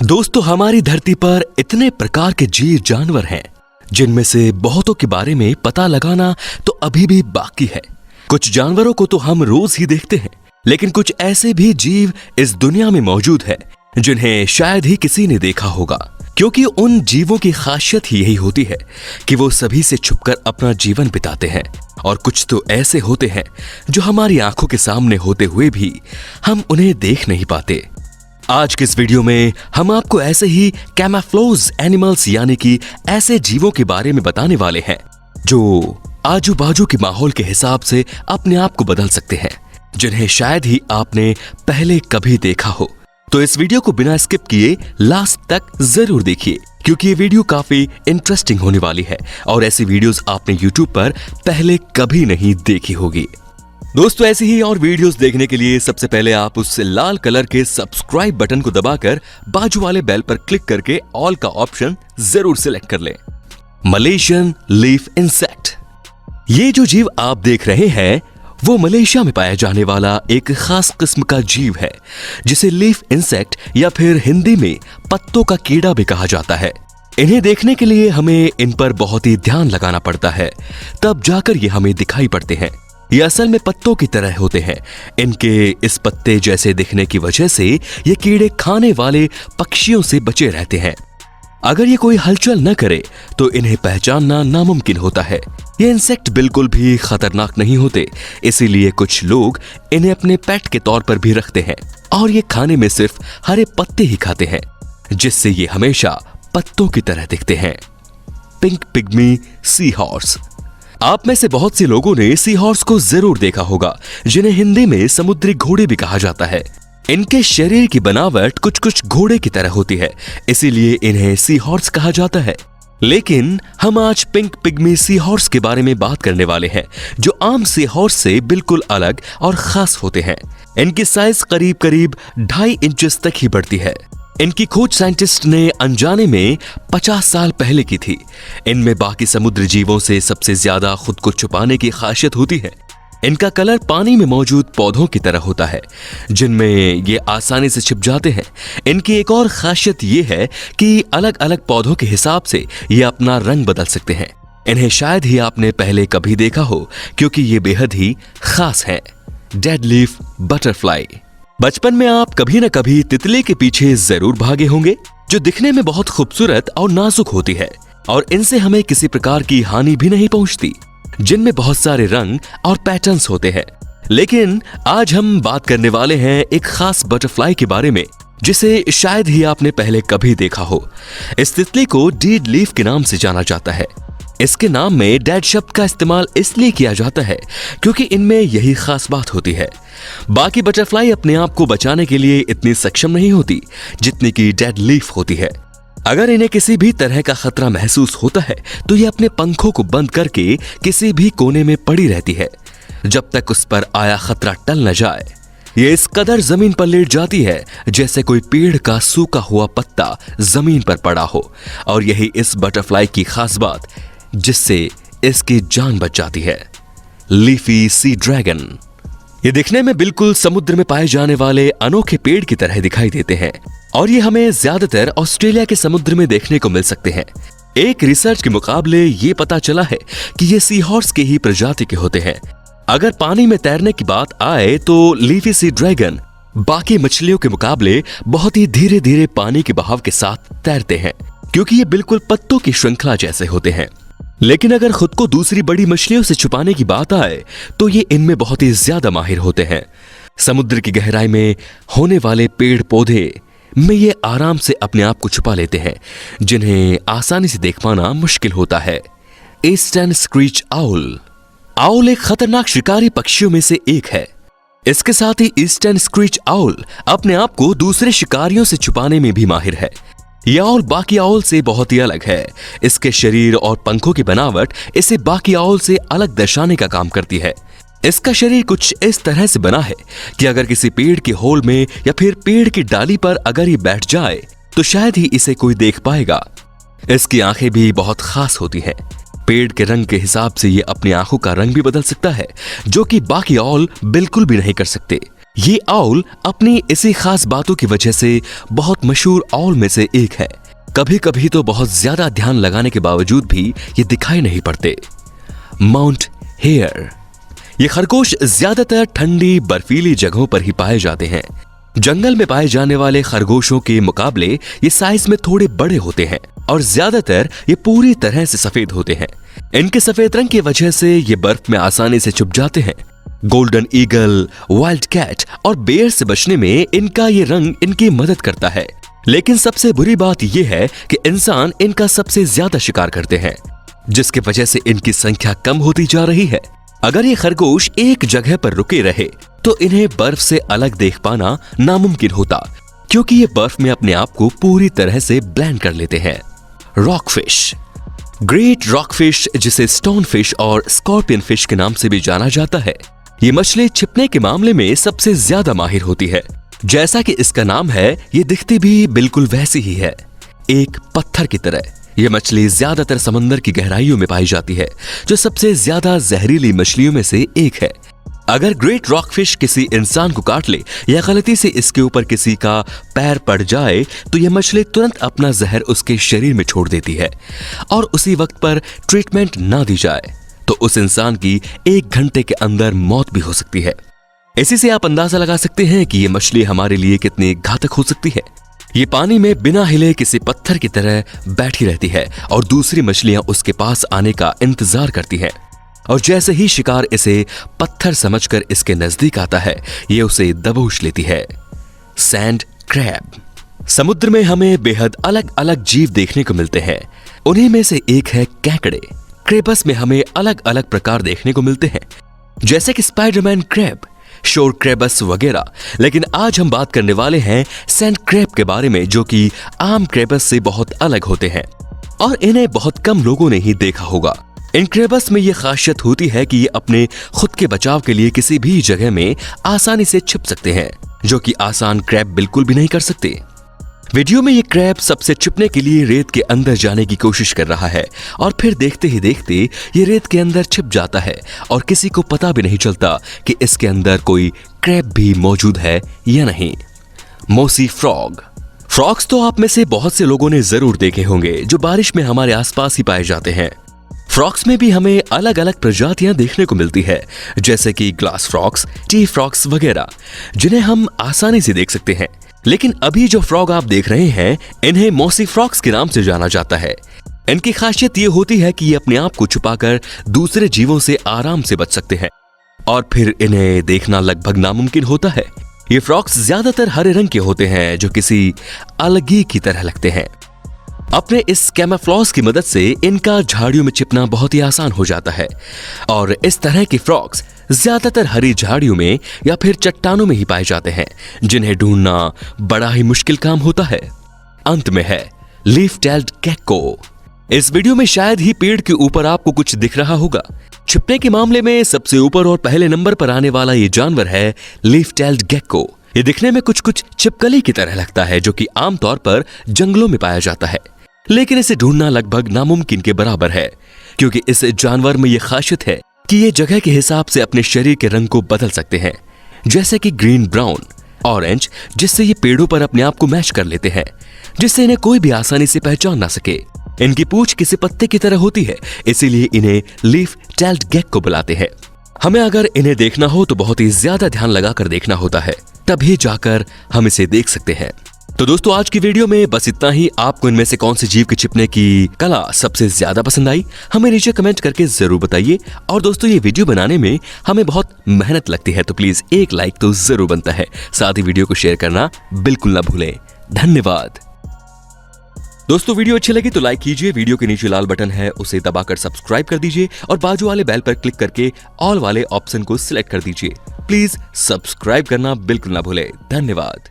दोस्तों, हमारी धरती पर इतने प्रकार के जीव जानवर हैं जिनमें से बहुतों के बारे में पता लगाना तो अभी भी बाकी है। कुछ जानवरों को तो हम रोज ही देखते हैं, लेकिन कुछ ऐसे भी जीव इस दुनिया में मौजूद है जिन्हें शायद ही किसी ने देखा होगा, क्योंकि उन जीवों की खासियत ही यही होती है कि वो सभी से छुपकर अपना जीवन बिताते हैं। और कुछ तो ऐसे होते हैं जो हमारी आंखों के सामने होते हुए भी हम उन्हें देख नहीं पाते। आज के इस वीडियो में हम आपको ऐसे ही कैमोफ्लेज एनिमल्स यानी कि ऐसे जीवों के बारे में बताने वाले हैं जो आजू बाजू के माहौल के हिसाब से अपने आप को बदल सकते हैं, जिन्हें शायद ही आपने पहले कभी देखा हो। तो इस वीडियो को बिना स्किप किए लास्ट तक जरूर देखिए, क्योंकि ये वीडियो काफी इंटरेस्टिंग होने वाली है और ऐसी वीडियोस आपने YouTube पर पहले कभी नहीं देखी होगी। दोस्तों, ऐसी ही और वीडियोस देखने के लिए सबसे पहले आप उस लाल कलर के सब्सक्राइब बटन को दबाकर बाजू वाले बेल पर क्लिक करके ऑल का ऑप्शन जरूर सिलेक्ट कर लें। मलेशियन लीफ इंसेक्ट, ये जो जीव आप देख रहे हैं वो मलेशिया में पाया जाने वाला एक खास किस्म का जीव है, जिसे लीफ इंसेक्ट या फिर हिंदी में पत्तों का कीड़ा भी कहा जाता है। इन्हें देखने के लिए हमें इन पर बहुत ही ध्यान लगाना पड़ता है, तब जाकर ये हमें दिखाई पड़ते हैं। ये असल में पत्तों की तरह होते हैं। इनके इस पत्ते जैसे दिखने की वजह से ये कीड़े खाने वाले पक्षियों से बचे रहते हैं। अगर ये कोई हलचल न करे तो इन्हें पहचानना नामुमकिन होता है। ये इंसेक्ट बिल्कुल भी खतरनाक नहीं होते, इसीलिए कुछ लोग इन्हें अपने पेट के तौर पर भी रखते हैं और ये खाने में सिर्फ हरे पत्ते ही खाते हैं, जिससे ये हमेशा पत्तों की तरह दिखते हैं। पिंक पिग्मी सी हॉर्स, आप में से बहुत से लोगों ने सी हॉर्स को जरूर देखा होगा, जिन्हें हिंदी में समुद्री घोड़े भी कहा जाता है। इनके शरीर की बनावट कुछ कुछ घोड़े की तरह होती है, इसीलिए इन्हें सी हॉर्स कहा जाता है। लेकिन हम आज पिंक पिग्मी सी हॉर्स के बारे में बात करने वाले हैं, जो आम सी हॉर्स से बिल्कुल अलग और खास होते हैं। इनकी साइज करीब करीब 2.5 इंच तक ही बढ़ती है। इनकी खोज साइंटिस्ट ने अनजाने में 50 साल पहले की थी। इनमें बाकी समुद्री जीवों से सबसे ज्यादा खुद को छुपाने की खासियत होती है। इनका कलर पानी में मौजूद पौधों की तरह होता है, जिनमें ये आसानी से छिप जाते हैं। इनकी एक और खासियत ये है कि अलग अलग पौधों के हिसाब से ये अपना रंग बदल सकते हैं। इन्हें शायद ही आपने पहले कभी देखा हो, क्योंकि ये बेहद ही खास है। डेड लीफ बटरफ्लाई, बचपन में आप कभी न कभी तितली के पीछे जरूर भागे होंगे, जो दिखने में बहुत खूबसूरत और नाजुक होती है और इनसे हमें किसी प्रकार की हानि भी नहीं पहुंचती, जिनमें बहुत सारे रंग और पैटर्न्स होते हैं। लेकिन आज हम बात करने वाले हैं एक खास बटरफ्लाई के बारे में, जिसे शायद ही आपने पहले कभी देखा हो। इस तितली को डेड लीफ के नाम से जाना जाता है। इसके नाम में डेड शब्द का इस्तेमाल इसलिए किया जाता है क्योंकि इनमें यही खास बात होती है। बाकी बटरफ्लाई अपने आप को बचाने के लिए इतनी सक्षम नहीं होती जितनी कि डेड लीफ होती है। अगर इन्हें किसी भी तरह का खतरा महसूस होता है तो ये अपने पंखों को बंद करके किसी भी कोने में पड़ी रहती है, जब तक उस पर आया खतरा टल न जाए। ये इस कदर जमीन पर लेट जाती है जैसे कोई पेड़ का सूखा हुआ पत्ता जमीन पर पड़ा हो, और यही इस बटरफ्लाई की खास बात जिससे इसकी जान बच जाती है। लीफी सी ड्रैगन, ये दिखने में बिल्कुल समुद्र में पाए जाने वाले अनोखे पेड़ की तरह दिखाई देते हैं और ये हमें ज्यादातर ऑस्ट्रेलिया के समुद्र में देखने को मिल सकते हैं। एक रिसर्च के मुकाबले ये पता चला है कि ये सी हॉर्स के ही प्रजाति के होते हैं। अगर पानी में तैरने की बात आए तो लीफी सी ड्रैगन बाकी मछलियों के मुकाबले बहुत ही धीरे धीरे पानी के बहाव के साथ तैरते हैं, क्योंकि ये बिल्कुल पत्तों की श्रृंखला जैसे होते हैं। लेकिन अगर खुद को दूसरी बड़ी मछलियों से छुपाने की बात आए तो ये इनमें बहुत ही ज्यादा माहिर होते हैं। समुद्र की गहराई में होने वाले पेड़ पौधे में ये आराम से अपने आप को छुपा लेते हैं, जिन्हें आसानी से देख पाना मुश्किल होता है। ईस्टर्न स्क्रीच आउल, आउल एक खतरनाक शिकारी पक्षियों में से एक है। इसके साथ ही ईस्टर्न स्क्रीच आउल अपने आप को दूसरे शिकारियों से छुपाने में भी माहिर है। यह आउल बाकी आउल से बहुत ही अलग है। इसके शरीर और पंखों की बनावट इसे बाकी आउल से अलग दर्शाने का काम करती है। इसका शरीर कुछ इस तरह से बना है कि अगर किसी पेड़ के होल में या फिर पेड़ की डाली पर अगर ये बैठ जाए तो शायद ही इसे कोई देख पाएगा। इसकी आंखें भी बहुत खास होती हैं। पेड़ के रंग के हिसाब से ये अपनी आंखों का रंग भी बदल सकता है, जो कि बाकी आउल बिल्कुल भी नहीं कर सकते। ये आउल अपनी इसी खास बातों की वजह से बहुत मशहूर आउल में से एक है। कभी कभी तो बहुत ज्यादा ध्यान लगाने के बावजूद भी ये दिखाई नहीं पड़ते। माउंट हेयर, ये खरगोश ज्यादातर ठंडी बर्फीली जगहों पर ही पाए जाते हैं। जंगल में पाए जाने वाले खरगोशों के मुकाबले ये साइज में थोड़े बड़े होते हैं और ज्यादातर ये पूरी तरह से सफेद होते हैं। इनके सफेद रंग की वजह से ये बर्फ में आसानी से छुप जाते हैं। गोल्डन ईगल, वाइल्ड कैट और बेयर से बचने में इनका ये रंग इनकी मदद करता है। लेकिन सबसे बुरी बात यह है कि इंसान इनका सबसे ज्यादा शिकार करते हैं, जिसकी वजह से इनकी संख्या कम होती जा रही है। अगर ये खरगोश एक जगह पर रुके रहे तो इन्हें बर्फ से अलग देख पाना नामुमकिन होता, क्योंकि ये बर्फ में अपने आप को पूरी तरह से ब्लेंड कर लेते हैं। रॉकफिश, ग्रेट रॉकफिश जिसे स्टोन फिश और स्कॉर्पियन फिश के नाम से भी जाना जाता है, ये मछली छिपने के मामले में सबसे ज्यादा माहिर होती है। जैसा कि इसका नाम है, ये दिखती भी बिल्कुल वैसी ही है, एक पत्थर की तरह। यह मछली ज्यादातर समंदर की गहराइयों में पाई जाती है, जो सबसे ज्यादा जहरीली मछलियों में से एक है। अगर ग्रेट रॉकफिश किसी इंसान को काट ले या गलती से इसके ऊपर किसी का पैर पड़ जाए तो यह मछली तुरंत अपना जहर उसके शरीर में छोड़ देती है, और उसी वक्त पर ट्रीटमेंट ना दी जाए तो उस इंसान की 1 घंटे के अंदर मौत भी हो सकती है। इसी से आप अंदाजा लगा सकते हैं कि यह मछली हमारे लिए कितनी घातक हो सकती है। ये पानी में बिना हिले किसी पत्थर की तरह बैठी रहती है और दूसरी मछलियां उसके पास आने का इंतजार करती हैं, और जैसे ही शिकार इसे पत्थर समझकर इसके नजदीक आता है, ये उसे दबोच लेती है। सैंड क्रैब, समुद्र में हमें बेहद अलग अलग जीव देखने को मिलते हैं। उन्हीं में से एक है केकड़े। क्रेबस में हमें अलग अलग प्रकार देखने को मिलते हैं, जैसे कि स्पाइडरमैन क्रैब, शोर क्रेबस वगैरह। लेकिन आज हम बात करने वाले हैं सैंड क्रैब के बारे में, जो कि आम क्रेबस से बहुत अलग होते हैं और इन्हें बहुत कम लोगों ने ही देखा होगा। इन क्रेबस में यह खासियत होती है कि ये अपने खुद के बचाव के लिए किसी भी जगह में आसानी से छिप सकते हैं, जो कि आसान क्रैब बिल्कुल भी नहीं कर सकते। वीडियो में ये क्रैब सबसे छिपने के लिए रेत के अंदर जाने की कोशिश कर रहा है, और फिर देखते ही देखते ये रेत के अंदर छिप जाता है और किसी को पता भी नहीं चलता कि इसके अंदर कोई क्रैब भी मौजूद है या नहीं। मोसी फ्रॉग, फ्रॉग्स तो आप में से बहुत से लोगों ने जरूर देखे होंगे, जो बारिश में हमारे आसपास ही पाए जाते हैं। फ्रॉग्स में भी हमें अलग अलग प्रजातियां देखने को मिलती है, जैसे कि ग्लास फ्रॉग्स, टी फ्रॉग्स वगैरह, जिन्हें हम आसानी से देख सकते हैं। लेकिन अभी जो फ्रॉग आप देख रहे हैं, इन्हें मोसी फ्रॉग्स के नाम से जाना जाता है। इनकी खासियत ये होती है कि ये अपने आप को छुपाकर दूसरे जीवों से आराम से बच सकते हैं, और फिर इन्हें देखना लगभग नामुमकिन होता है। ये फ्रॉग्स ज्यादातर हरे रंग के होते हैं, जो किसी अलगी की तरह लगते हैं। अपने इस कैमोफ्लेज की मदद से इनका झाड़ियों में छिपना बहुत ही आसान हो जाता है, और इस तरह के फ्रॉग्स ज्यादातर हरी झाड़ियों में या फिर चट्टानों में ही पाए जाते हैं, जिन्हें ढूंढना बड़ा ही मुश्किल काम होता है। अंत में है लीफ टेल्ड गेक्को। इस वीडियो में शायद ही पेड़ के ऊपर आपको कुछ दिख रहा होगा। छिपने के मामले में सबसे ऊपर और पहले नंबर पर आने वाला ये जानवर है लीफ टेल्ड गेक्को। ये दिखने में कुछ कुछ छिपकली की तरह लगता है, जो कि आमतौर पर जंगलों में पाया जाता है, लेकिन इसे ढूंढना लगभग नामुमकिन के बराबर है, क्योंकि इस जानवर में यह खासियत है कि ये जगह के हिसाब से अपने शरीर के रंग को बदल सकते हैं, जैसे कि ग्रीन, ब्राउन, ऑरेंज, जिससे ये पेड़ों पर अपने आप को मैच कर लेते हैं, जिससे इन्हें कोई भी आसानी से पहचान ना सके। इनकी पूंछ किसी पत्ते की तरह होती है, इसीलिए इन्हें लीफ टेल्ड गेक्को बुलाते हैं। हमें अगर इन्हें देखना हो तो बहुत ही ज्यादा ध्यान लगाकर देखना होता है, तभी जाकर हम इसे देख सकते हैं। तो दोस्तों, आज की वीडियो में बस इतना ही। आपको इनमें से कौन से जीव के छिपने की कला सबसे ज्यादा पसंद आई, हमें नीचे कमेंट करके जरूर बताइए। और दोस्तों, ये वीडियो बनाने में हमें बहुत मेहनत लगती है, तो प्लीज एक लाइक तो जरूर बनता है। साथ ही वीडियो को शेयर करना बिल्कुल ना भूलें। धन्यवाद। दोस्तों, वीडियो अच्छी लगी तो लाइक कीजिए, वीडियो के नीचे लाल बटन है उसे दबाकर सब्सक्राइब कर दीजिए, और बाजू वाले बेल पर क्लिक करके ऑल वाले ऑप्शन को सिलेक्ट कर दीजिए। प्लीज सब्सक्राइब करना बिल्कुल ना भूलें। धन्यवाद।